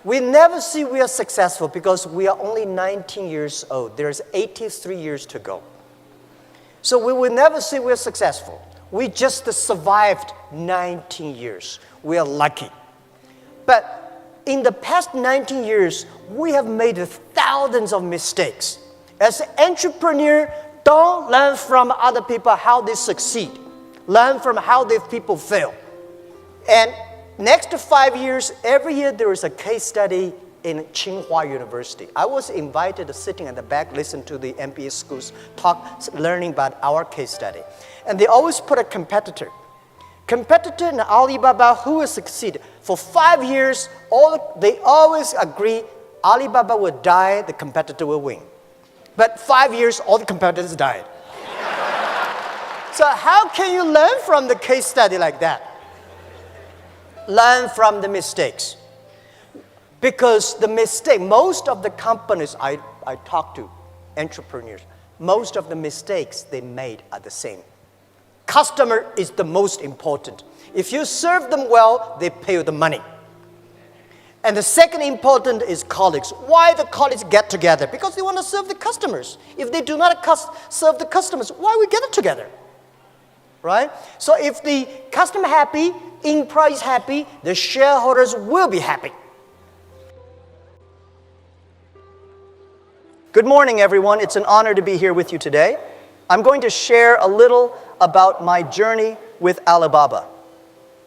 We never see we are successful because we are only 19 years old. There's 83 years to go. So we will never see we're successful. We just survived 19 years. We are lucky. But in the past 19 years, we have made thousands of mistakes. As an entrepreneur, don't learn from other people how they succeed. Learn from how these people fail. And next 5 years, every year there is a case study in Tsinghua University. I was invited to sitting at the back, listen to the MBA schools talk, learning about our case study. And they always put a competitor. Competitor in Alibaba who will succeed. For 5 years, they always agree Alibaba will die, the competitor will win. But 5 years, all the competitors died. So how can you learn from the case study like that? Learn from the mistakes. Because the mistake, most of the companies I talk to, entrepreneurs, most of the mistakes they made are the same. Customer is the most important. If you serve them well, they pay you the money. And the second important is colleagues. Why the colleagues get together? Because they want to serve the customers. If they do not serve the customers, why we get together? Right? So if the customer happy, employees happy, the shareholders will be happy. Good morning, everyone. It's an honor to be here with you today. I'm going to share a little about my journey with Alibaba.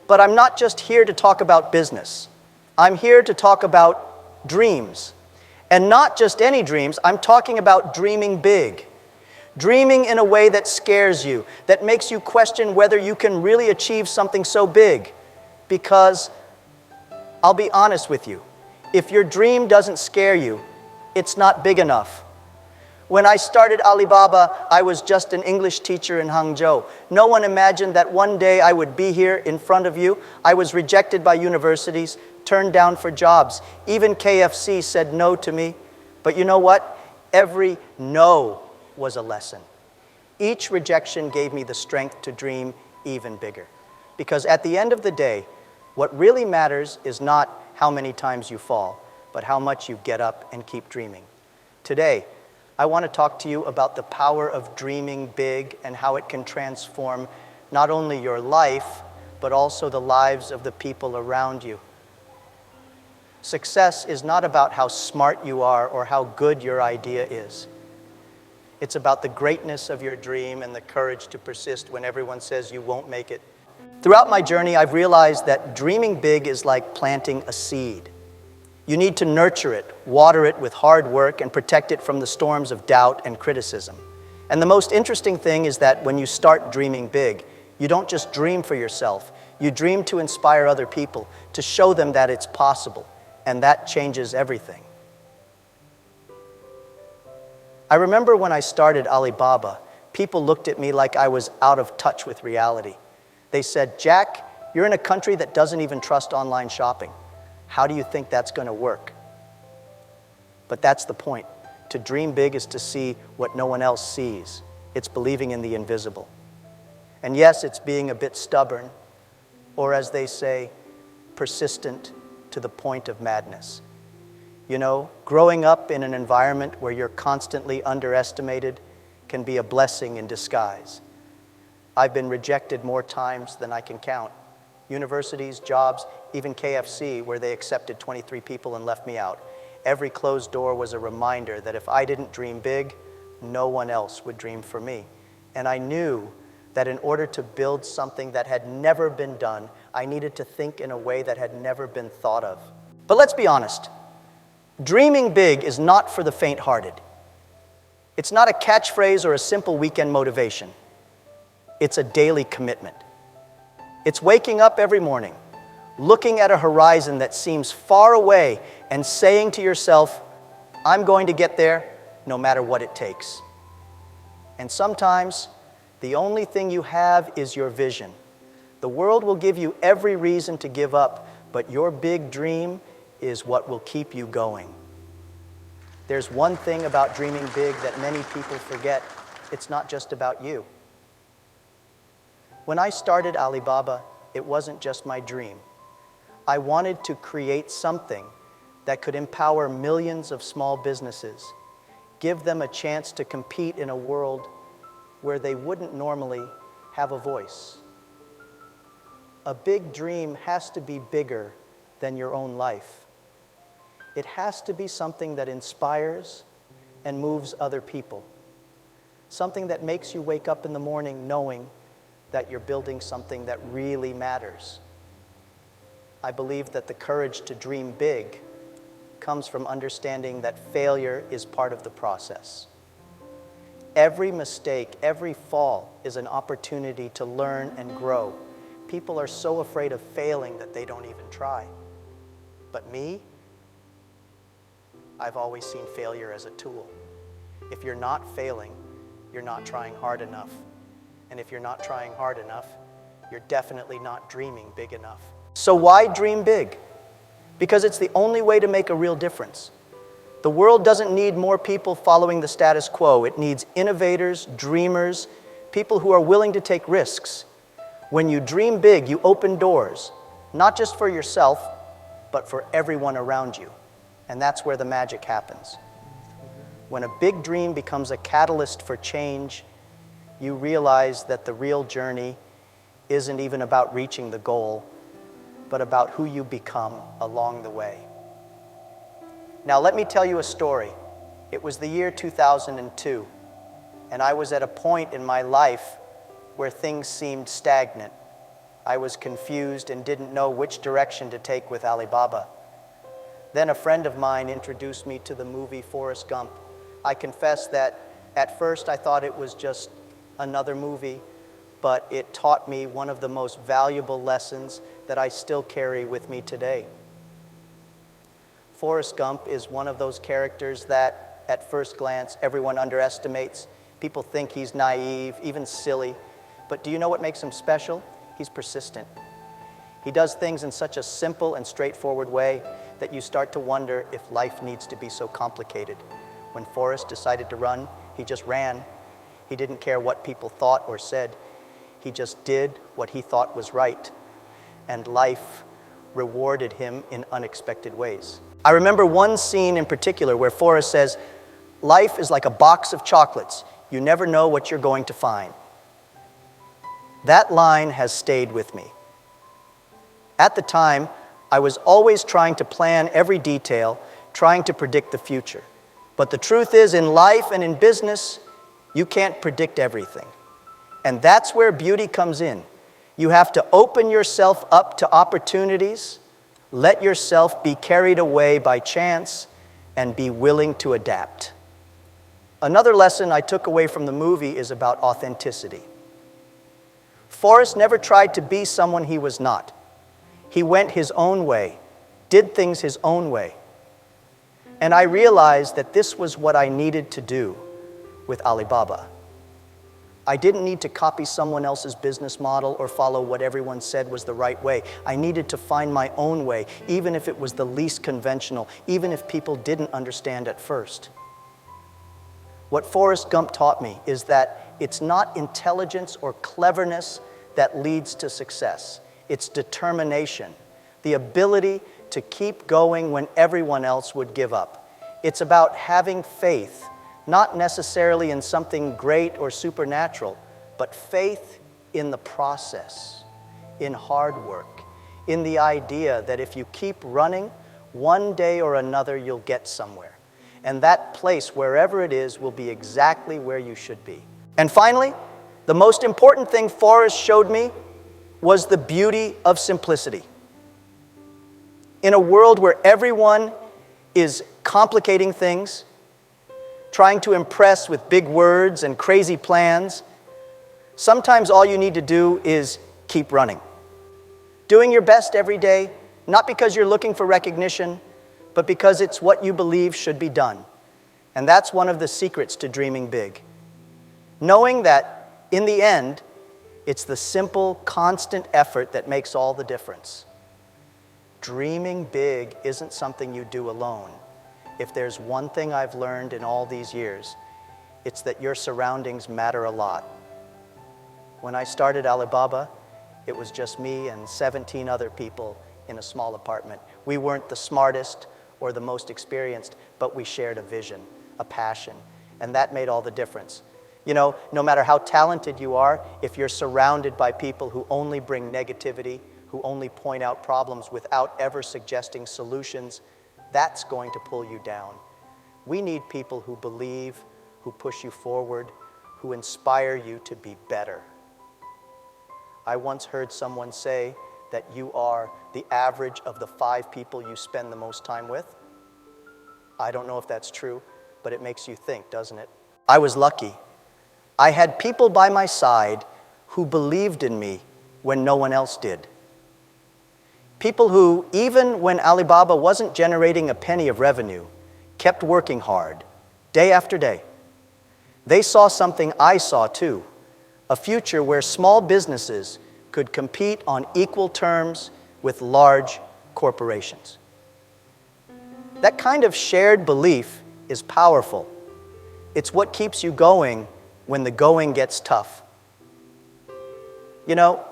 But I'm not just here to talk about business. I'm here to talk about dreams. And not just any dreams, I'm talking about dreaming big. Dreaming in a way that scares you, that makes you question whether you can really achieve something so big. Because I'll be honest with you, if your dream doesn't scare you, it's not big enough. When I started Alibaba, I was just an English teacher in Hangzhou. No one imagined that one day I would be here in front of you. I was rejected by universities, turned down for jobs. Even KFC said no to me. But you know what? Every no was a lesson. Each rejection gave me the strength to dream even bigger. Because at the end of the day, what really matters is not how many times you fall, but how much you get up and keep dreaming. Today, I want to talk to you about the power of dreaming big and how it can transform not only your life, but also the lives of the people around you. Success is not about how smart you are or how good your idea is. It's about the greatness of your dream and the courage to persist when everyone says you won't make it. Throughout my journey, I've realized that dreaming big is like planting a seed. You need to nurture it, water it with hard work, and protect it from the storms of doubt and criticism. And the most interesting thing is that when you start dreaming big, you don't just dream for yourself. You dream to inspire other people, to show them that it's possible. And that changes everything. I remember when I started Alibaba, people looked at me like I was out of touch with reality. They said, "Jack, you're in a country that doesn't even trust online shopping. How do you think that's going to work?" But that's the point. To dream big is to see what no one else sees. It's believing in the invisible. And yes, it's being a bit stubborn, or as they say, persistent to the point of madness. You know, growing up in an environment where you're constantly underestimated can be a blessing in disguise. I've been rejected more times than I can count. Universities, jobs, even KFC, where they accepted 23 people and left me out. Every closed door was a reminder that if I didn't dream big, no one else would dream for me. And I knew that in order to build something that had never been done, I needed to think in a way that had never been thought of. But let's be honest. Dreaming big is not for the faint-hearted. It's not a catchphrase or a simple weekend motivation. It's a daily commitment. It's waking up every morning, looking at a horizon that seems far away and saying to yourself, "I'm going to get there no matter what it takes." And sometimes, the only thing you have is your vision. The world will give you every reason to give up, but your big dream is what will keep you going. There's one thing about dreaming big that many people forget. It's not just about you. When I started Alibaba, it wasn't just my dream. I wanted to create something that could empower millions of small businesses, give them a chance to compete in a world where they wouldn't normally have a voice. A big dream has to be bigger than your own life. It has to be something that inspires and moves other people. Something that makes you wake up in the morning knowing that you're building something that really matters. I believe that the courage to dream big comes from understanding that failure is part of the process. Every mistake, every fall is an opportunity to learn and grow. People are so afraid of failing that they don't even try. But me, I've always seen failure as a tool. If you're not failing, you're not trying hard enough. And if you're not trying hard enough, you're definitely not dreaming big enough. So why dream big? Because it's the only way to make a real difference. The world doesn't need more people following the status quo. It needs innovators, dreamers, people who are willing to take risks. When you dream big, you open doors, not just for yourself, but for everyone around you. And that's where the magic happens. When a big dream becomes a catalyst for change, you realize that the real journey isn't even about reaching the goal, but about who you become along the way. Now let me tell you a story. It was the year 2002, and I was at a point in my life where things seemed stagnant. I was confused and didn't know which direction to take with Alibaba. Then a friend of mine introduced me to the movie Forrest Gump. I confess that at first I thought it was just another movie, but it taught me one of the most valuable lessons that I still carry with me today. Forrest Gump is one of those characters that, at first glance, everyone underestimates. People think he's naive, even silly. But do you know what makes him special? He's persistent. He does things in such a simple and straightforward way that you start to wonder if life needs to be so complicated. When Forrest decided to run, he just ran. He didn't care what people thought or said. He just did what he thought was right. And life rewarded him in unexpected ways. I remember one scene in particular where Forrest says, "Life is like a box of chocolates. You never know what you're going to find." That line has stayed with me. At the time, I was always trying to plan every detail, trying to predict the future. But the truth is, in life and in business, you can't predict everything. And that's where beauty comes in. You have to open yourself up to opportunities, let yourself be carried away by chance, and be willing to adapt. Another lesson I took away from the movie is about authenticity. Forrest never tried to be someone he was not. He went his own way, did things his own way. And I realized that this was what I needed to do with Alibaba. I didn't need to copy someone else's business model or follow what everyone said was the right way. I needed to find my own way, even if it was the least conventional, even if people didn't understand at first. What Forrest Gump taught me is that it's not intelligence or cleverness that leads to success. It's determination, the ability to keep going when everyone else would give up. It's about having faith, not necessarily in something great or supernatural, but faith in the process, in hard work, in the idea that if you keep running, one day or another you'll get somewhere. And that place, wherever it is, will be exactly where you should be. And finally, the most important thing Forrest showed me was the beauty of simplicity. In a world where everyone is complicating things, trying to impress with big words and crazy plans, sometimes all you need to do is keep running. Doing your best every day, not because you're looking for recognition, but because it's what you believe should be done. And that's one of the secrets to dreaming big. Knowing that, in the end, it's the simple, constant effort that makes all the difference. Dreaming big isn't something you do alone. If there's one thing I've learned in all these years, it's that your surroundings matter a lot. When I started Alibaba, it was just me and 17 other people in a small apartment. We weren't the smartest or the most experienced, but we shared a vision, a passion, and that made all the difference. You know, no matter how talented you are, if you're surrounded by people who only bring negativity, who only point out problems without ever suggesting solutions, that's going to pull you down. We need people who believe, who push you forward, who inspire you to be better. I once heard someone say that you are the average of the 5 people you spend the most time with. I don't know if that's true, but it makes you think, doesn't it? I was lucky. I had people by my side who believed in me when no one else did. People who, even when Alibaba wasn't generating a penny of revenue, kept working hard, day after day. They saw something I saw too, a future where small businesses could compete on equal terms with large corporations. That kind of shared belief is powerful. It's what keeps you going when the going gets tough. You know,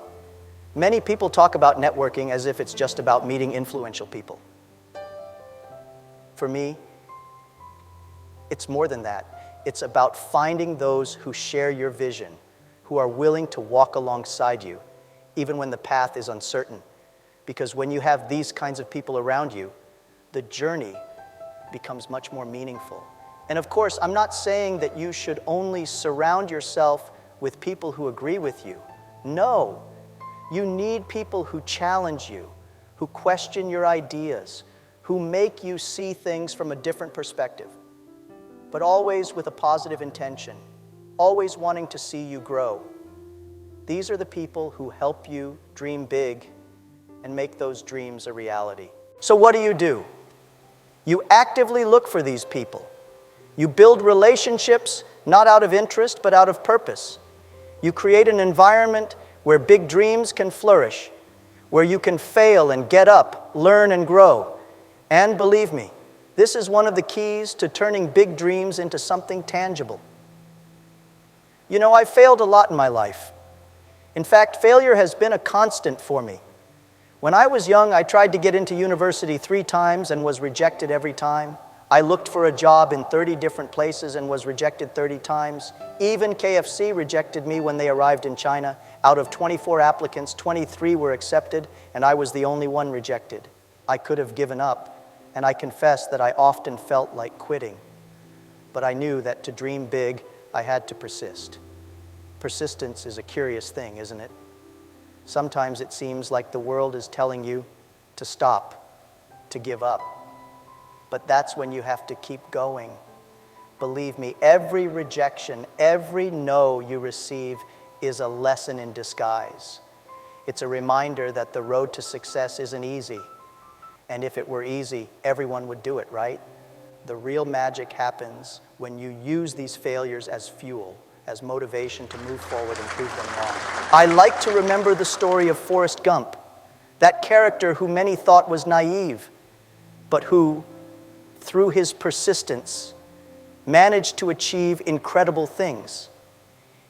many people talk about networking as if it's just about meeting influential people. For me, it's more than that. It's about finding those who share your vision, who are willing to walk alongside you, even when the path is uncertain. Because when you have these kinds of people around you, the journey becomes much more meaningful. And of course, I'm not saying that you should only surround yourself with people who agree with you. No, you need people who challenge you, who question your ideas, who make you see things from a different perspective, but always with a positive intention, always wanting to see you grow. These are the people who help you dream big and make those dreams a reality. So what do? You actively look for these people. You build relationships not out of interest, but out of purpose. You create an environment where big dreams can flourish, where you can fail and get up, learn and grow. And believe me, this is one of the keys to turning big dreams into something tangible. You know, I've failed a lot in my life. In fact, failure has been a constant for me. When I was young, I tried to get into university 3 times and was rejected every time. I looked for a job in 30 different places and was rejected 30 times. Even KFC rejected me when they arrived in China. Out of 24 applicants, 23 were accepted, and I was the only one rejected. I could have given up, and I confess that I often felt like quitting. But I knew that to dream big, I had to persist. Persistence is a curious thing, isn't it? Sometimes it seems like the world is telling you to stop, to give up. But that's when you have to keep going. Believe me, every rejection, every no you receive is a lesson in disguise. It's a reminder that the road to success isn't easy. And if it were easy, everyone would do it, right? The real magic happens when you use these failures as fuel, as motivation to move forward and prove them wrong. I like to remember the story of Forrest Gump, that character who many thought was naive, but who, through his persistence, managed to achieve incredible things.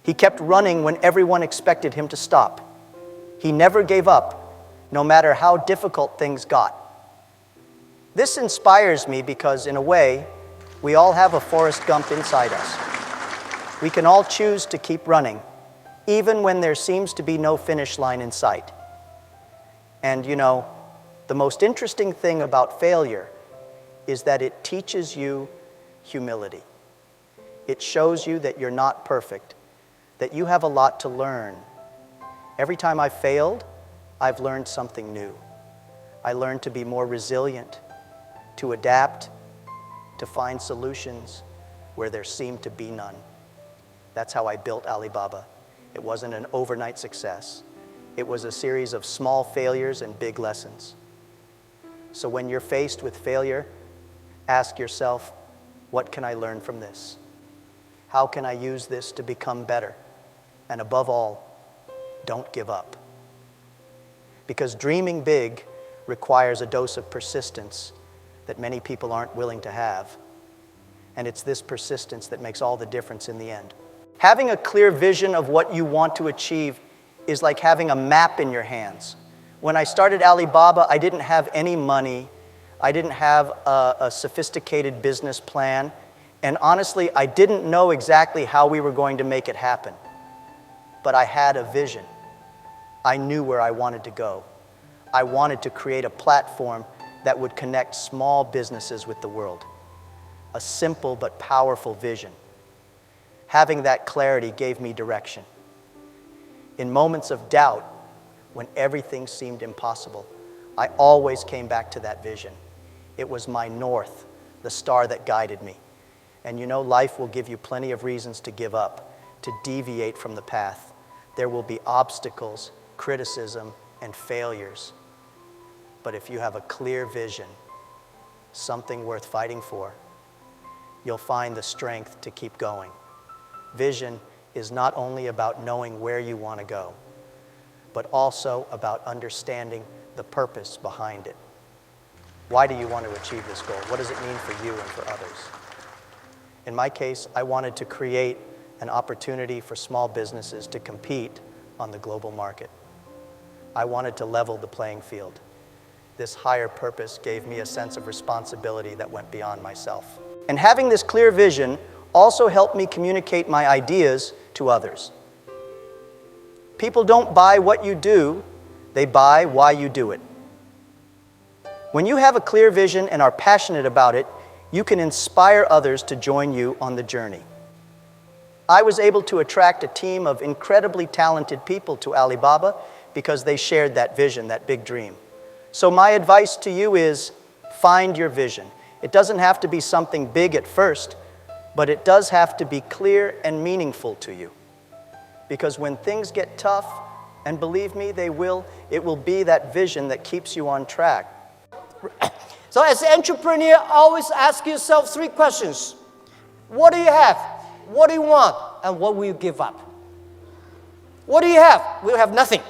He kept running when everyone expected him to stop. He never gave up, no matter how difficult things got. This inspires me because, in a way, we all have a Forrest Gump inside us. We can all choose to keep running, even when there seems to be no finish line in sight. And you know, the most interesting thing about failure is that it teaches you humility. It shows you that you're not perfect, that you have a lot to learn. Every time I've failed, I've learned something new. I learned to be more resilient, to adapt, to find solutions where there seemed to be none. That's how I built Alibaba. It wasn't an overnight success. It was a series of small failures and big lessons. So when you're faced with failure, ask yourself, what can I learn from this? How can I use this to become better? And above all, don't give up. Because dreaming big requires a dose of persistence that many people aren't willing to have. And it's this persistence that makes all the difference in the end. Having a clear vision of what you want to achieve is like having a map in your hands. When I started Alibaba, I didn't have any money. I didn't have a sophisticated business plan. And honestly, I didn't know exactly how we were going to make it happen. But I had a vision. I knew where I wanted to go. I wanted to create a platform that would connect small businesses with the world. A simple but powerful vision. Having that clarity gave me direction. In moments of doubt, when everything seemed impossible, I always came back to that vision. It was my north, the star that guided me. And you know, life will give you plenty of reasons to give up, to deviate from the path. There will be obstacles, criticism, and failures. But if you have a clear vision, something worth fighting for, you'll find the strength to keep going. Vision is not only about knowing where you want to go, but also about understanding the purpose behind it. Why do you want to achieve this goal? What does it mean for you and for others? In my case, I wanted to create an opportunity for small businesses to compete on the global market. I wanted to level the playing field. This higher purpose gave me a sense of responsibility that went beyond myself. And having this clear vision also helped me communicate my ideas to others. People don't buy what you do, they buy why you do it. When you have a clear vision and are passionate about it, you can inspire others to join you on the journey. I was able to attract a team of incredibly talented people to Alibaba because they shared that vision, that big dream. So my advice to you is find your vision. It doesn't have to be something big at first, but it does have to be clear and meaningful to you. Because when things get tough, and believe me, they will, it will be that vision that keeps you on track. So as an entrepreneur, always ask yourself 3 questions. What do you have? What do you want? And what will you give up? What do you have? We have nothing,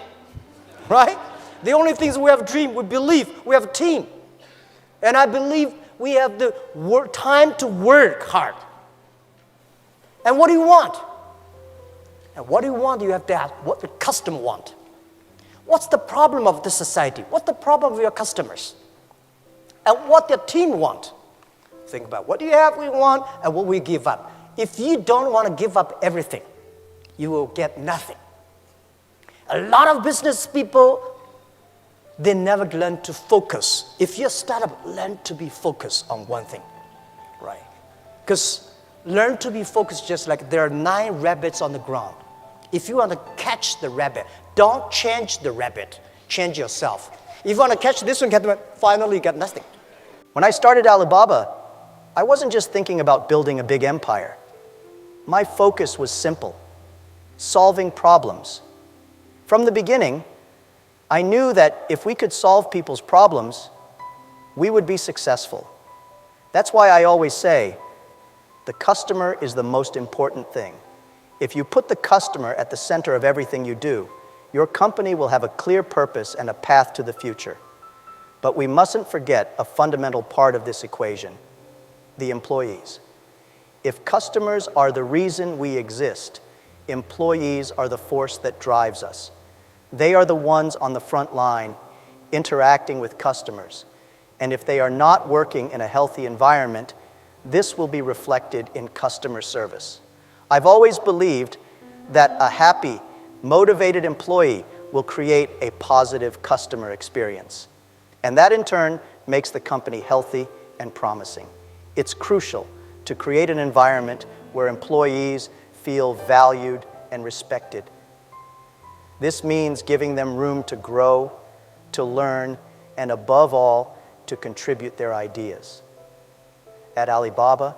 right? The only things we have a dream, we believe, we have a team. And I believe we have the time to work hard. And what do you want? And what do you want? You have to ask what the customer want. What's the problem of the society? What's the problem of your customers? And what the team want. Think about what do you have, we want, and what we give up. If you don't want to give up everything, you will get nothing. A lot of business people, they never learn to focus. If you're a startup, learn to be focused on one thing, right? Because learn to be focused just like there are 9 rabbits on the ground. If you want to catch the rabbit, don't change the rabbit, change yourself. If you want to catch this one, finally you get nothing. When I started Alibaba, I wasn't just thinking about building a big empire. My focus was simple, solving problems. From the beginning, I knew that if we could solve people's problems, we would be successful. That's why I always say, the customer is the most important thing. If you put the customer at the center of everything you do, your company will have a clear purpose and a path to the future. But we mustn't forget a fundamental part of this equation, the employees. If customers are the reason we exist, employees are the force that drives us. They are the ones on the front line interacting with customers. And if they are not working in a healthy environment, this will be reflected in customer service. I've always believed that a happy, motivated employee will create a positive customer experience. And that in turn makes the company healthy and promising. It's crucial to create an environment where employees feel valued and respected. This means giving them room to grow, to learn, and above all, to contribute their ideas. At Alibaba,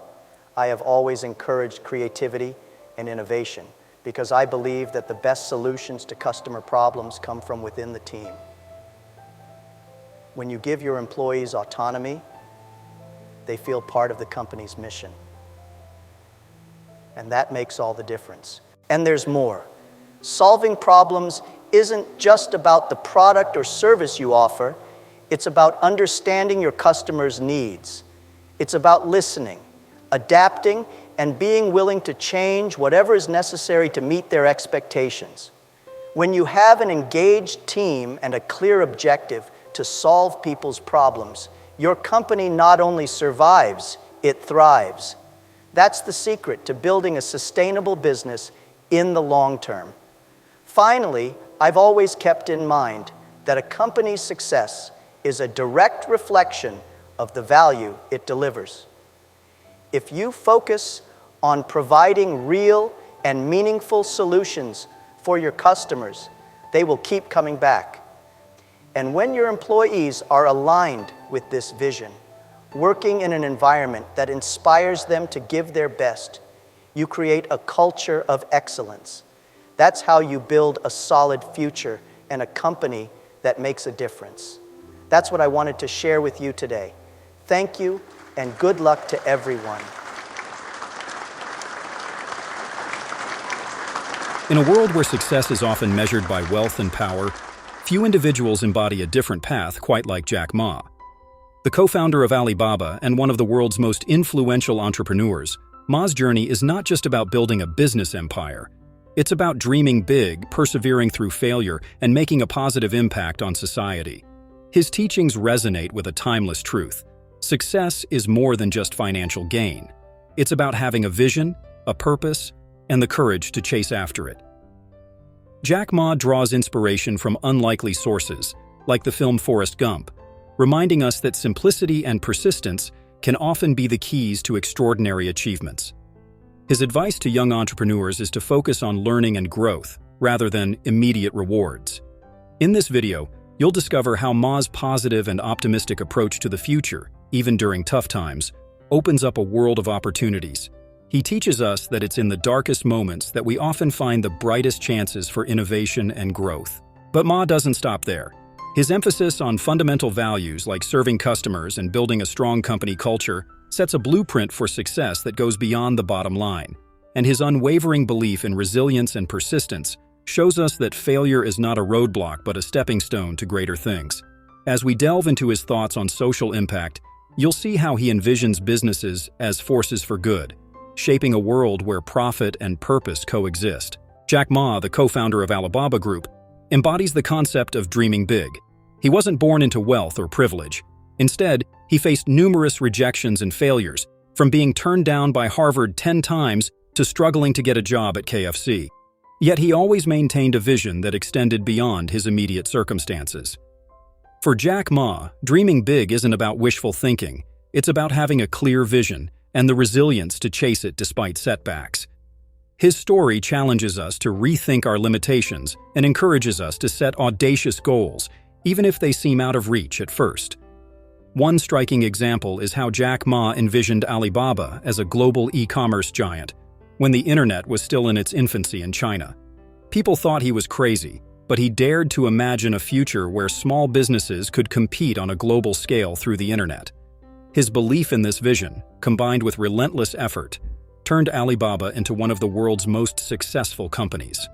I have always encouraged creativity and innovation because I believe that the best solutions to customer problems come from within the team. When you give your employees autonomy, they feel part of the company's mission. And that makes all the difference. And there's more. Solving problems isn't just about the product or service you offer, it's about understanding your customers' needs. It's about listening, adapting, and being willing to change whatever is necessary to meet their expectations. When you have an engaged team and a clear objective to solve people's problems, your company not only survives, it thrives. That's the secret to building a sustainable business in the long term. Finally, I've always kept in mind that a company's success is a direct reflection of the value it delivers. If you focus on providing real and meaningful solutions for your customers, they will keep coming back. And when your employees are aligned with this vision, working in an environment that inspires them to give their best, you create a culture of excellence. That's how you build a solid future and a company that makes a difference. That's what I wanted to share with you today. Thank you, and good luck to everyone. In a world where success is often measured by wealth and power, few individuals embody a different path quite like Jack Ma. The co-founder of Alibaba and one of the world's most influential entrepreneurs, Ma's journey is not just about building a business empire. It's about dreaming big, persevering through failure, and making a positive impact on society. His teachings resonate with a timeless truth. Success is more than just financial gain. It's about having a vision, a purpose, and the courage to chase after it. Jack Ma draws inspiration from unlikely sources, like the film Forrest Gump, reminding us that simplicity and persistence can often be the keys to extraordinary achievements. His advice to young entrepreneurs is to focus on learning and growth, rather than immediate rewards. In this video, you'll discover how Ma's positive and optimistic approach to the future, even during tough times, opens up a world of opportunities. He teaches us that it's in the darkest moments that we often find the brightest chances for innovation and growth. But Ma doesn't stop there. His emphasis on fundamental values like serving customers and building a strong company culture sets a blueprint for success that goes beyond the bottom line. And his unwavering belief in resilience and persistence shows us that failure is not a roadblock but a stepping stone to greater things. As we delve into his thoughts on social impact, you'll see how he envisions businesses as forces for good, shaping a world where profit and purpose coexist. Jack Ma, the co-founder of Alibaba Group, embodies the concept of dreaming big. He wasn't born into wealth or privilege. Instead, he faced numerous rejections and failures, from being turned down by Harvard 10 times to struggling to get a job at KFC. Yet he always maintained a vision that extended beyond his immediate circumstances. For Jack Ma, dreaming big isn't about wishful thinking. It's about having a clear vision and the resilience to chase it despite setbacks. His story challenges us to rethink our limitations and encourages us to set audacious goals, even if they seem out of reach at first. One striking example is how Jack Ma envisioned Alibaba as a global e-commerce giant, when the internet was still in its infancy in China. People thought he was crazy, but he dared to imagine a future where small businesses could compete on a global scale through the internet. His belief in this vision, combined with relentless effort, turned Alibaba into one of the world's most successful companies.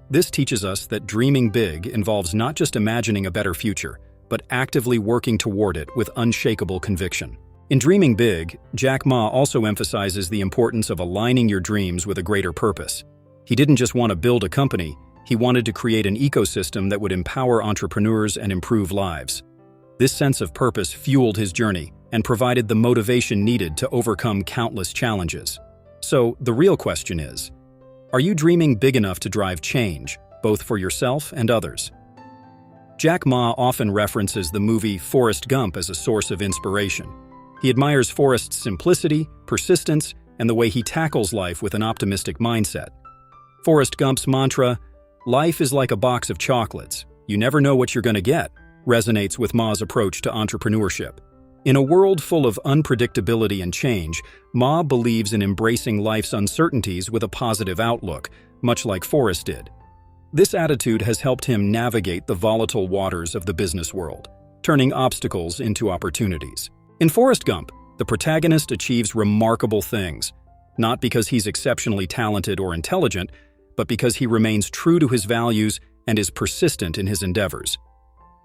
This teaches us that dreaming big involves not just imagining a better future, but actively working toward it with unshakable conviction. In dreaming big, Jack Ma also emphasizes the importance of aligning your dreams with a greater purpose. He didn't just want to build a company, he wanted to create an ecosystem that would empower entrepreneurs and improve lives. This sense of purpose fueled his journey and provided the motivation needed to overcome countless challenges. So, the real question is, are you dreaming big enough to drive change, both for yourself and others? Jack Ma often references the movie Forrest Gump as a source of inspiration. He admires Forrest's simplicity, persistence, and the way he tackles life with an optimistic mindset. Forrest Gump's mantra, "Life is like a box of chocolates. You never know what you're going to get," resonates with Ma's approach to entrepreneurship. In a world full of unpredictability and change, Ma believes in embracing life's uncertainties with a positive outlook, much like Forrest did. This attitude has helped him navigate the volatile waters of the business world, turning obstacles into opportunities. In Forrest Gump, the protagonist achieves remarkable things, not because he's exceptionally talented or intelligent, but because he remains true to his values and is persistent in his endeavors.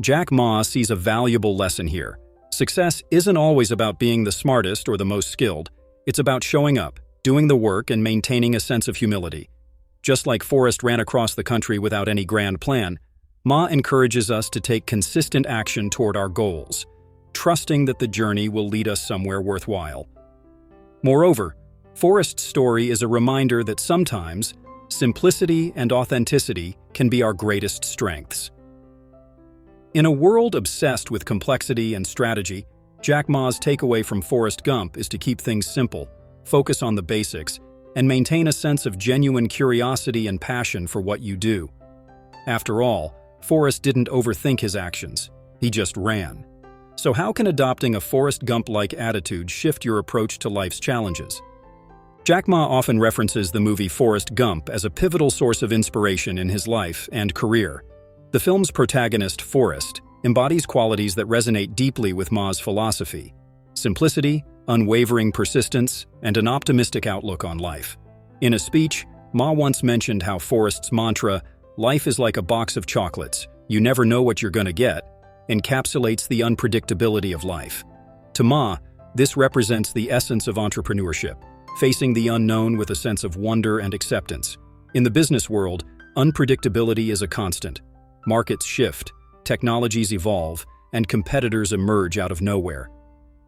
Jack Ma sees a valuable lesson here. Success isn't always about being the smartest or the most skilled. It's about showing up, doing the work, and maintaining a sense of humility. Just like Forrest ran across the country without any grand plan, Ma encourages us to take consistent action toward our goals. trusting that the journey will lead us somewhere worthwhile. Moreover, Forrest's story is a reminder that sometimes simplicity and authenticity can be our greatest strengths. In a world obsessed with complexity and strategy, Jack Ma's takeaway from Forrest Gump is to keep things simple, focus on the basics, and maintain a sense of genuine curiosity and passion for what you do. After all, Forrest didn't overthink his actions, he just ran. So how can adopting a Forrest Gump-like attitude shift your approach to life's challenges? Jack Ma often references the movie Forrest Gump as a pivotal source of inspiration in his life and career. The film's protagonist, Forrest, embodies qualities that resonate deeply with Ma's philosophy: simplicity, unwavering persistence, and an optimistic outlook on life. In a speech, Ma once mentioned how Forrest's mantra, "Life is like a box of chocolates, you never know what you're gonna get," encapsulates the unpredictability of life. To Ma, this represents the essence of entrepreneurship, facing the unknown with a sense of wonder and acceptance. In the business world, unpredictability is a constant. Markets shift, technologies evolve, and competitors emerge out of nowhere.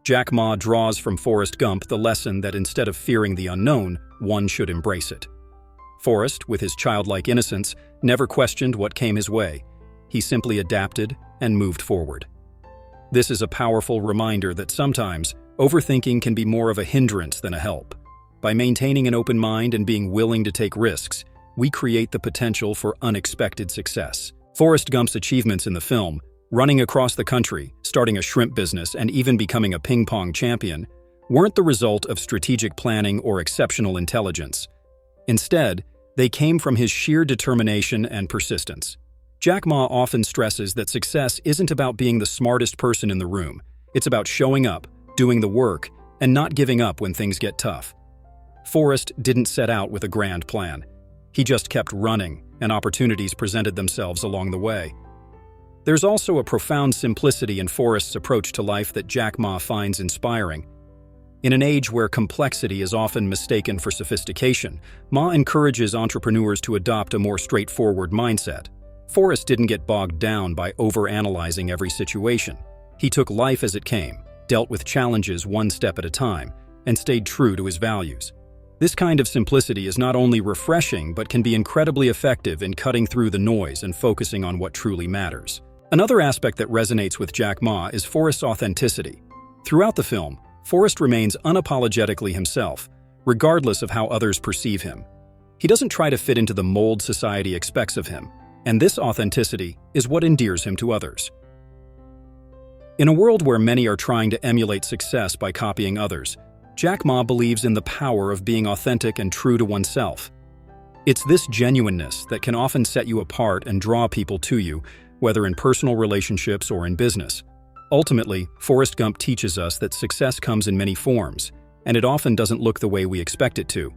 Jack Ma draws from Forrest Gump the lesson that instead of fearing the unknown, one should embrace it. Forrest, with his childlike innocence, never questioned what came his way. He simply adapted and moved forward. This is a powerful reminder that sometimes overthinking can be more of a hindrance than a help. By maintaining an open mind and being willing to take risks, we create the potential for unexpected success. Forrest Gump's achievements in the film, running across the country, starting a shrimp business, and even becoming a ping pong champion, weren't the result of strategic planning or exceptional intelligence. Instead, they came from his sheer determination and persistence. Jack Ma often stresses that success isn't about being the smartest person in the room. It's about showing up, doing the work, and not giving up when things get tough. Forrest didn't set out with a grand plan. He just kept running, and opportunities presented themselves along the way. There's also a profound simplicity in Forrest's approach to life that Jack Ma finds inspiring. In an age where complexity is often mistaken for sophistication, Ma encourages entrepreneurs to adopt a more straightforward mindset. Forrest didn't get bogged down by overanalyzing every situation. He took life as it came, dealt with challenges one step at a time, and stayed true to his values. This kind of simplicity is not only refreshing but can be incredibly effective in cutting through the noise and focusing on what truly matters. Another aspect that resonates with Jack Ma is Forrest's authenticity. Throughout the film, Forrest remains unapologetically himself, regardless of how others perceive him. He doesn't try to fit into the mold society expects of him, and this authenticity is what endears him to others. In a world where many are trying to emulate success by copying others, Jack Ma believes in the power of being authentic and true to oneself. It's this genuineness that can often set you apart and draw people to you, whether in personal relationships or in business. Ultimately, Forrest Gump teaches us that success comes in many forms, and it often doesn't look the way we expect it to.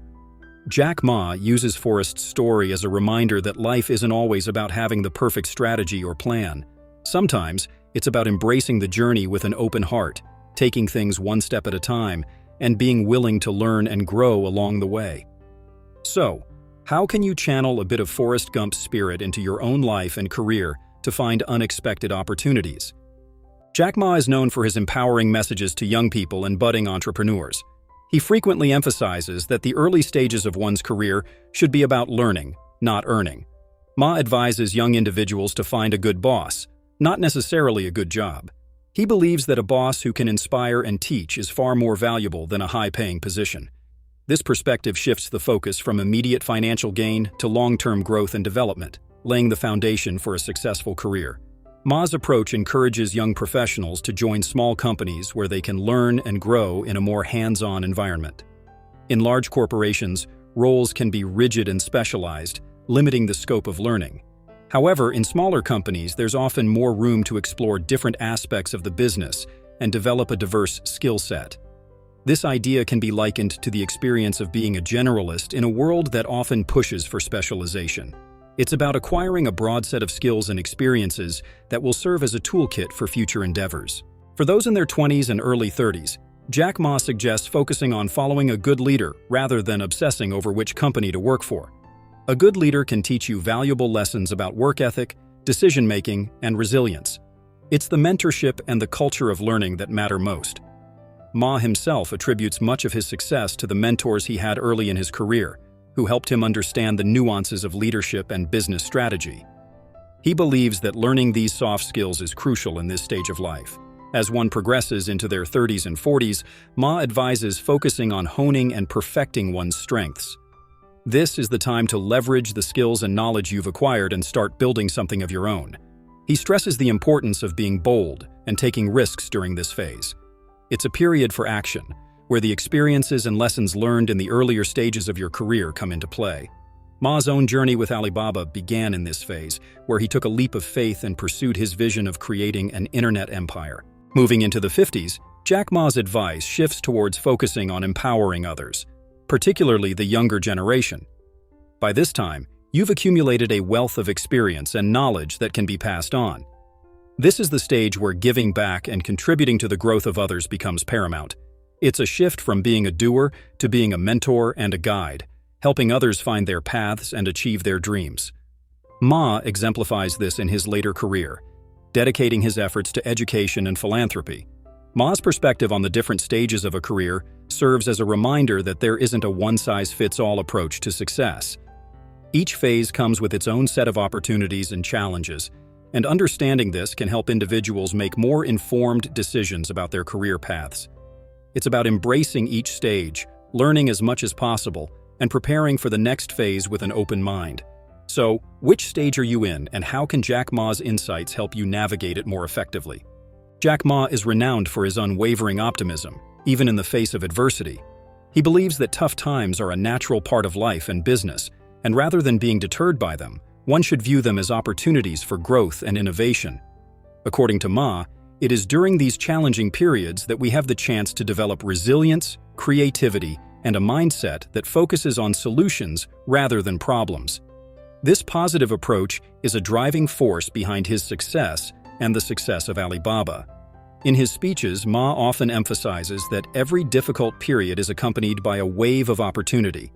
Jack Ma uses Forrest's story as a reminder that life isn't always about having the perfect strategy or plan. Sometimes, it's about embracing the journey with an open heart, taking things one step at a time, and being willing to learn and grow along the way. So, how can you channel a bit of Forrest Gump's spirit into your own life and career to find unexpected opportunities? Jack Ma is known for his empowering messages to young people and budding entrepreneurs. He frequently emphasizes that the early stages of one's career should be about learning, not earning. Ma advises young individuals to find a good boss, not necessarily a good job. He believes that a boss who can inspire and teach is far more valuable than a high-paying position. This perspective shifts the focus from immediate financial gain to long-term growth and development, laying the foundation for a successful career. Ma's approach encourages young professionals to join small companies where they can learn and grow in a more hands-on environment. In large corporations, roles can be rigid and specialized, limiting the scope of learning. However, in smaller companies, there's often more room to explore different aspects of the business and develop a diverse skill set. This idea can be likened to the experience of being a generalist in a world that often pushes for specialization. It's about acquiring a broad set of skills and experiences that will serve as a toolkit for future endeavors. For those in their 20s and early 30s, Jack Ma suggests focusing on following a good leader rather than obsessing over which company to work for. A good leader can teach you valuable lessons about work ethic, decision-making, and resilience. It's the mentorship and the culture of learning that matter most. Ma himself attributes much of his success to the mentors he had early in his career, who helped him understand the nuances of leadership and business strategy. He believes that learning these soft skills is crucial in this stage of life. As one progresses into their 30s and 40s, Ma advises focusing on honing and perfecting one's strengths. This is the time to leverage the skills and knowledge you've acquired and start building something of your own. He stresses the importance of being bold and taking risks during this phase. It's a period for action, where the experiences and lessons learned in the earlier stages of your career come into play. Ma's own journey with Alibaba began in this phase, where he took a leap of faith and pursued his vision of creating an internet empire. Moving into the 50s, Jack Ma's advice shifts towards focusing on empowering others, particularly the younger generation. By this time, you've accumulated a wealth of experience and knowledge that can be passed on. This is the stage where giving back and contributing to the growth of others becomes paramount. It's a shift from being a doer to being a mentor and a guide, helping others find their paths and achieve their dreams. Ma exemplifies this in his later career, dedicating his efforts to education and philanthropy. Ma's perspective on the different stages of a career serves as a reminder that there isn't a one-size-fits-all approach to success. Each phase comes with its own set of opportunities and challenges, and understanding this can help individuals make more informed decisions about their career paths. It's about embracing each stage, learning as much as possible, and preparing for the next phase with an open mind. So, which stage are you in, and how can Jack Ma's insights help you navigate it more effectively? Jack Ma is renowned for his unwavering optimism, even in the face of adversity. He believes that tough times are a natural part of life and business, and rather than being deterred by them, one should view them as opportunities for growth and innovation. According to Ma, it is during these challenging periods that we have the chance to develop resilience, creativity, and a mindset that focuses on solutions rather than problems. This positive approach is a driving force behind his success and the success of Alibaba. In his speeches, Ma often emphasizes that every difficult period is accompanied by a wave of opportunity.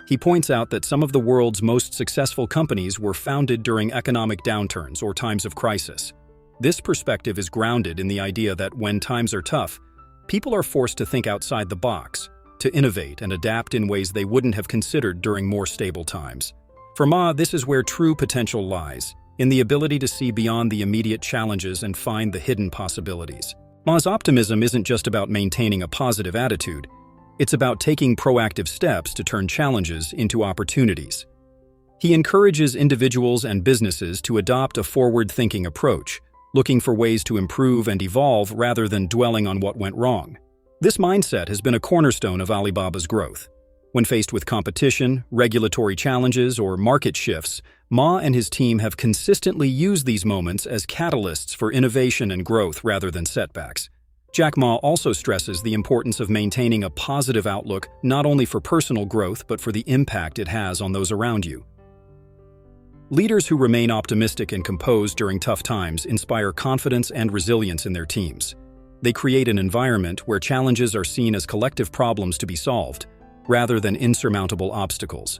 He points out that some of the world's most successful companies were founded during economic downturns or times of crisis. This perspective is grounded in the idea that when times are tough, people are forced to think outside the box, to innovate and adapt in ways they wouldn't have considered during more stable times. For Ma, this is where true potential lies, in the ability to see beyond the immediate challenges and find the hidden possibilities. Ma's optimism isn't just about maintaining a positive attitude. It's about taking proactive steps to turn challenges into opportunities. He encourages individuals and businesses to adopt a forward-thinking approach, looking for ways to improve and evolve rather than dwelling on what went wrong. This mindset has been a cornerstone of Alibaba's growth. When faced with competition, regulatory challenges, or market shifts, Ma and his team have consistently used these moments as catalysts for innovation and growth rather than setbacks. Jack Ma also stresses the importance of maintaining a positive outlook not only for personal growth but for the impact it has on those around you. Leaders who remain optimistic and composed during tough times inspire confidence and resilience in their teams. They create an environment where challenges are seen as collective problems to be solved, rather than insurmountable obstacles.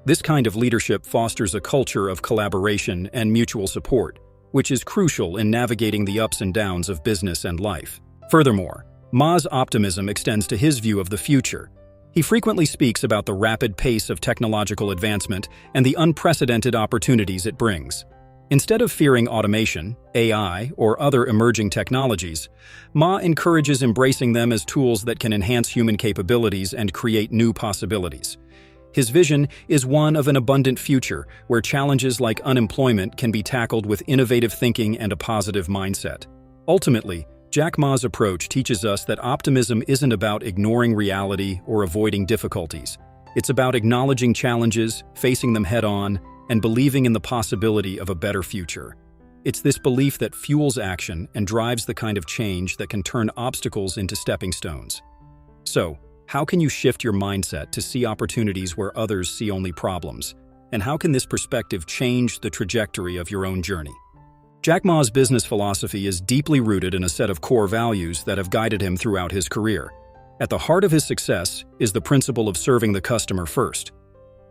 This kind of leadership fosters a culture of collaboration and mutual support, which is crucial in navigating the ups and downs of business and life. Furthermore, Ma's optimism extends to his view of the future. He frequently speaks about the rapid pace of technological advancement and the unprecedented opportunities it brings. Instead of fearing automation, AI, or other emerging technologies, Ma encourages embracing them as tools that can enhance human capabilities and create new possibilities. His vision is one of an abundant future where challenges like unemployment can be tackled with innovative thinking and a positive mindset. Ultimately, Jack Ma's approach teaches us that optimism isn't about ignoring reality or avoiding difficulties. It's about acknowledging challenges, facing them head-on, and believing in the possibility of a better future. It's this belief that fuels action and drives the kind of change that can turn obstacles into stepping stones. So, how can you shift your mindset to see opportunities where others see only problems? And how can this perspective change the trajectory of your own journey? Jack Ma's business philosophy is deeply rooted in a set of core values that have guided him throughout his career. At the heart of his success is the principle of serving the customer first.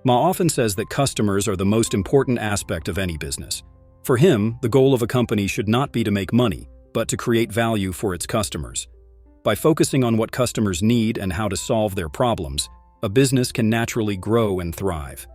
Ma often says that customers are the most important aspect of any business. For him, the goal of a company should not be to make money, but to create value for its customers. By focusing on what customers need and how to solve their problems, a business can naturally grow and thrive.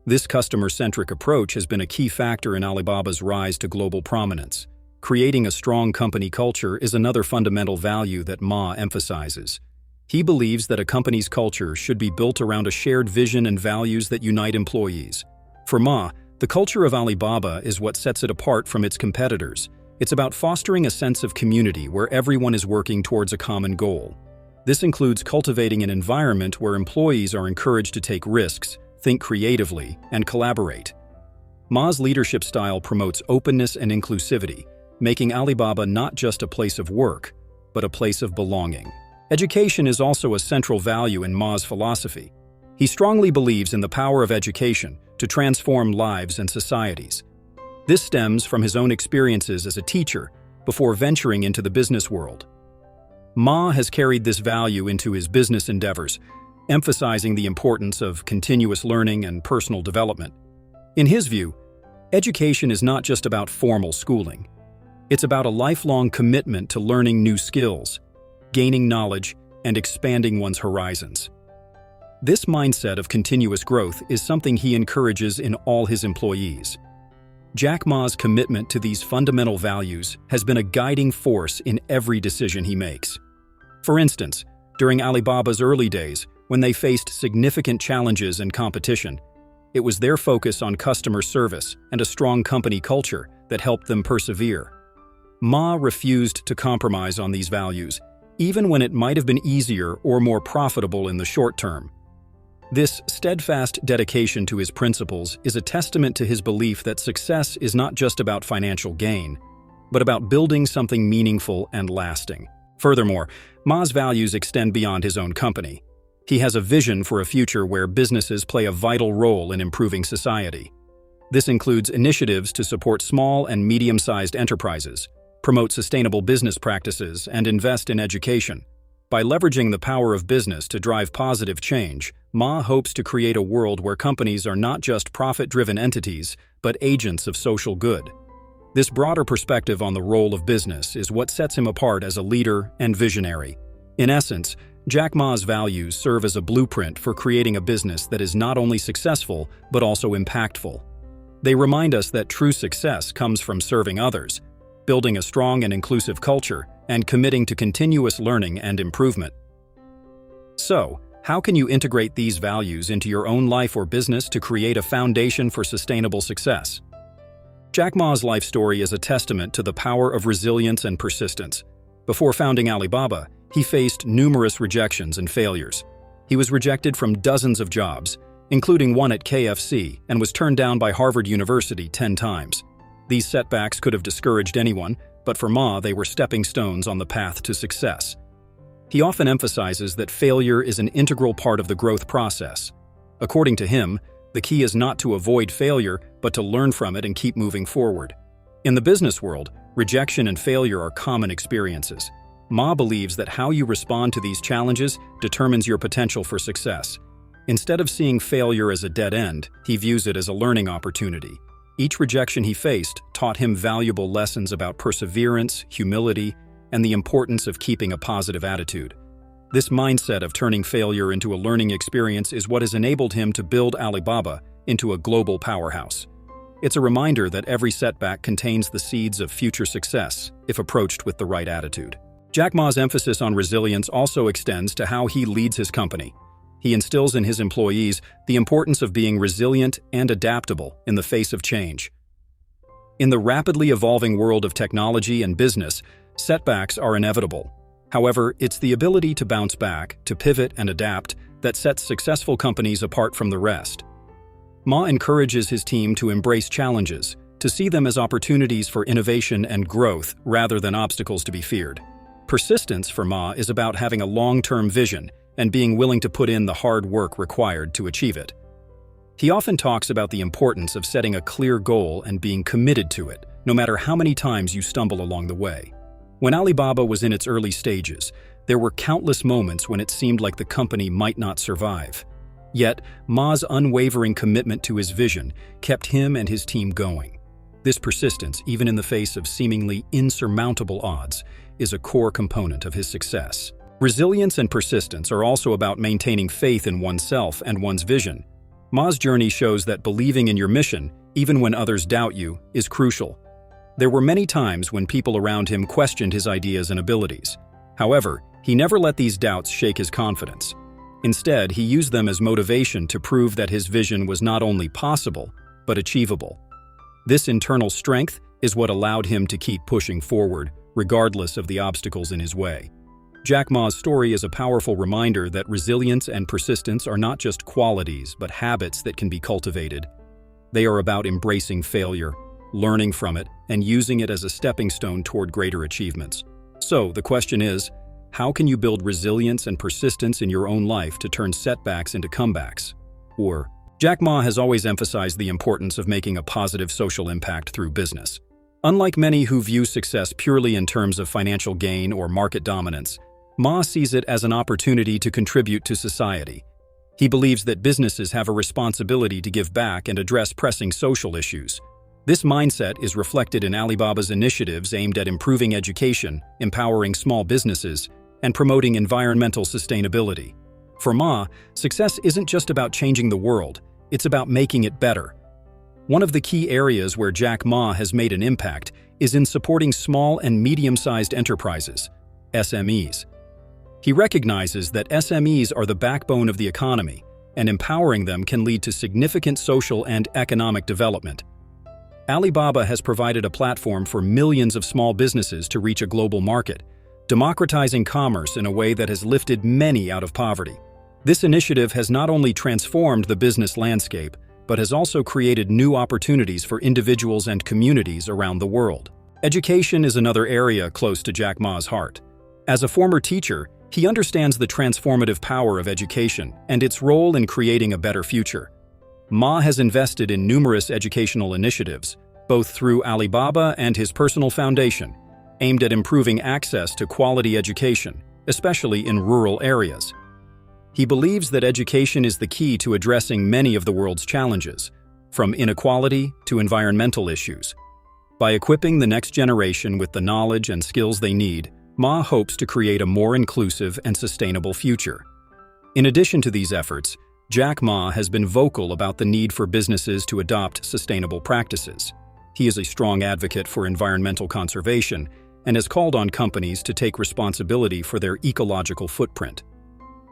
This customer-centric approach has been a key factor in Alibaba's rise to global prominence. Creating a strong company culture is another fundamental value that Ma emphasizes. He believes that a company's culture should be built around a shared vision and values that unite employees. For Ma, the culture of Alibaba is what sets it apart from its competitors. It's about fostering a sense of community where everyone is working towards a common goal. This includes cultivating an environment where employees are encouraged to take risks, think creatively, and collaborate. Ma's leadership style promotes openness and inclusivity, making Alibaba not just a place of work, but a place of belonging. Education is also a central value in Ma's philosophy. He strongly believes in the power of education to transform lives and societies. This stems from his own experiences as a teacher before venturing into the business world. Ma has carried this value into his business endeavors, emphasizing the importance of continuous learning and personal development. In his view, education is not just about formal schooling. It's about a lifelong commitment to learning new skills, gaining knowledge, and expanding one's horizons. This mindset of continuous growth is something he encourages in all his employees. Jack Ma's commitment to these fundamental values has been a guiding force in every decision he makes. For instance, during Alibaba's early days, when they faced significant challenges and competition, it was their focus on customer service and a strong company culture that helped them persevere. Ma refused to compromise on these values, even when it might have been easier or more profitable in the short term. This steadfast dedication to his principles is a testament to his belief that success is not just about financial gain, but about building something meaningful and lasting. Furthermore, Ma's values extend beyond his own company. He has a vision for a future where businesses play a vital role in improving society. This includes initiatives to support small and medium-sized enterprises, promote sustainable business practices, and invest in education. By leveraging the power of business to drive positive change, Ma hopes to create a world where companies are not just profit-driven entities, but agents of social good. This broader perspective on the role of business is what sets him apart as a leader and visionary. In essence, Jack Ma's values serve as a blueprint for creating a business that is not only successful, but also impactful. They remind us that true success comes from serving others, building a strong and inclusive culture, and committing to continuous learning and improvement. So, how can you integrate these values into your own life or business to create a foundation for sustainable success? Jack Ma's life story is a testament to the power of resilience and persistence. Before founding Alibaba, he faced numerous rejections and failures. He was rejected from dozens of jobs, including one at KFC, and was turned down by Harvard University 10 times. These setbacks could have discouraged anyone, but for Ma, they were stepping stones on the path to success. He often emphasizes that failure is an integral part of the growth process. According to him, the key is not to avoid failure, but to learn from it and keep moving forward. In the business world, rejection and failure are common experiences. Ma believes that how you respond to these challenges determines your potential for success. Instead of seeing failure as a dead end, he views it as a learning opportunity. Each rejection he faced taught him valuable lessons about perseverance, humility, and the importance of keeping a positive attitude. This mindset of turning failure into a learning experience is what has enabled him to build Alibaba into a global powerhouse. It's a reminder that every setback contains the seeds of future success if approached with the right attitude. Jack Ma's emphasis on resilience also extends to how he leads his company. He instills in his employees the importance of being resilient and adaptable in the face of change. In the rapidly evolving world of technology and business, setbacks are inevitable. However, it's the ability to bounce back, to pivot and adapt, that sets successful companies apart from the rest. Ma encourages his team to embrace challenges, to see them as opportunities for innovation and growth rather than obstacles to be feared. Persistence for Ma is about having a long-term vision and being willing to put in the hard work required to achieve it. He often talks about the importance of setting a clear goal and being committed to it, no matter how many times you stumble along the way. When Alibaba was in its early stages, there were countless moments when it seemed like the company might not survive. Yet, Ma's unwavering commitment to his vision kept him and his team going. This persistence, even in the face of seemingly insurmountable odds, is a core component of his success. Resilience and persistence are also about maintaining faith in oneself and one's vision. Ma's journey shows that believing in your mission, even when others doubt you, is crucial. There were many times when people around him questioned his ideas and abilities. However, he never let these doubts shake his confidence. Instead, he used them as motivation to prove that his vision was not only possible, but achievable. This internal strength is what allowed him to keep pushing forward, regardless of the obstacles in his way. Jack Ma's story is a powerful reminder that resilience and persistence are not just qualities, but habits that can be cultivated. They are about embracing failure, learning from it, and using it as a stepping stone toward greater achievements. So, the question is, how can you build resilience and persistence in your own life to turn setbacks into comebacks? Or, Jack Ma has always emphasized the importance of making a positive social impact through business. Unlike many who view success purely in terms of financial gain or market dominance, Ma sees it as an opportunity to contribute to society. He believes that businesses have a responsibility to give back and address pressing social issues. This mindset is reflected in Alibaba's initiatives aimed at improving education, empowering small businesses, and promoting environmental sustainability. For Ma, success isn't just about changing the world, it's about making it better. One of the key areas where Jack Ma has made an impact is in supporting small and medium-sized enterprises, SMEs. He recognizes that SMEs are the backbone of the economy, and empowering them can lead to significant social and economic development. Alibaba has provided a platform for millions of small businesses to reach a global market, democratizing commerce in a way that has lifted many out of poverty. This initiative has not only transformed the business landscape, but has also created new opportunities for individuals and communities around the world. Education is another area close to Jack Ma's heart. As a former teacher, he understands the transformative power of education and its role in creating a better future. Ma has invested in numerous educational initiatives, both through Alibaba and his personal foundation, aimed at improving access to quality education, especially in rural areas. He believes that education is the key to addressing many of the world's challenges, from inequality to environmental issues. By equipping the next generation with the knowledge and skills they need, Ma hopes to create a more inclusive and sustainable future. In addition to these efforts, Jack Ma has been vocal about the need for businesses to adopt sustainable practices. He is a strong advocate for environmental conservation and has called on companies to take responsibility for their ecological footprint.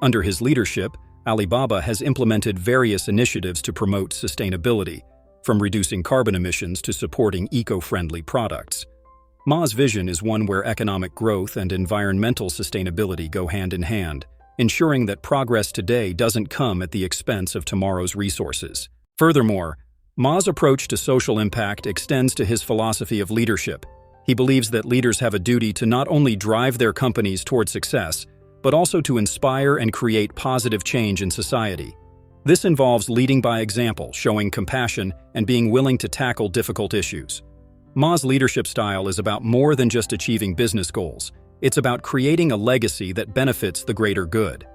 Under his leadership, Alibaba has implemented various initiatives to promote sustainability, from reducing carbon emissions to supporting eco-friendly products. Ma's vision is one where economic growth and environmental sustainability go hand in hand, ensuring that progress today doesn't come at the expense of tomorrow's resources. Furthermore, Ma's approach to social impact extends to his philosophy of leadership. He believes that leaders have a duty to not only drive their companies toward success, but also to inspire and create positive change in society. This involves leading by example, showing compassion, and being willing to tackle difficult issues. Ma's leadership style is about more than just achieving business goals. It's about creating a legacy that benefits the greater good.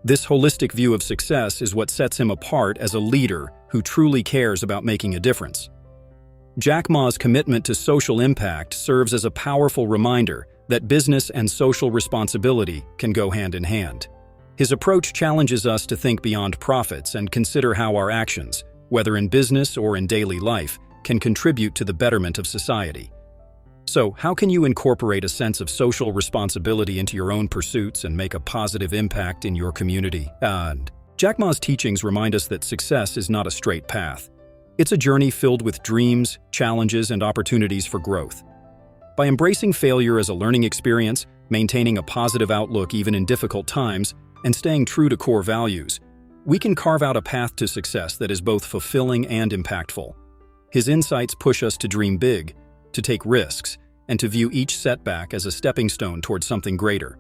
This holistic view of success is what sets him apart as a leader who truly cares about making a difference. Jack Ma's commitment to social impact serves as a powerful reminder that business and social responsibility can go hand in hand. His approach challenges us to think beyond profits and consider how our actions, whether in business or in daily life, can contribute to the betterment of society. So, how can you incorporate a sense of social responsibility into your own pursuits and make a positive impact in your community? And Jack Ma's teachings remind us that success is not a straight path. It's a journey filled with dreams, challenges, and opportunities for growth. By embracing failure as a learning experience, maintaining a positive outlook even in difficult times, and staying true to core values, we can carve out a path to success that is both fulfilling and impactful. His insights push us to dream big, to take risks, and to view each setback as a stepping stone towards something greater.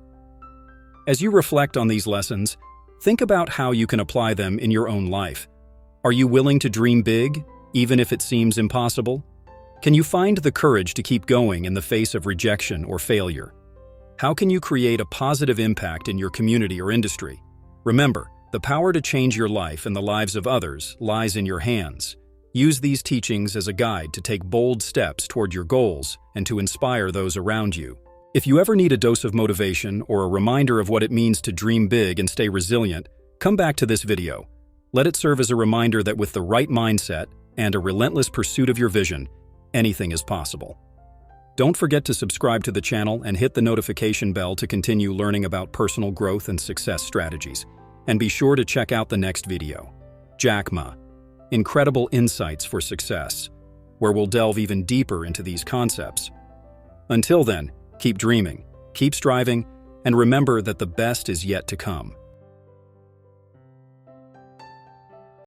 As you reflect on these lessons, think about how you can apply them in your own life. Are you willing to dream big, even if it seems impossible? Can you find the courage to keep going in the face of rejection or failure? How can you create a positive impact in your community or industry? Remember, the power to change your life and the lives of others lies in your hands. Use these teachings as a guide to take bold steps toward your goals and to inspire those around you. If you ever need a dose of motivation or a reminder of what it means to dream big and stay resilient, come back to this video. Let it serve as a reminder that with the right mindset and a relentless pursuit of your vision, anything is possible. Don't forget to subscribe to the channel and hit the notification bell to continue learning about personal growth and success strategies. And be sure to check out the next video, Jack Ma, Incredible Insights for Success, where we'll delve even deeper into these concepts. Until then, keep dreaming, keep striving, and remember that the best is yet to come.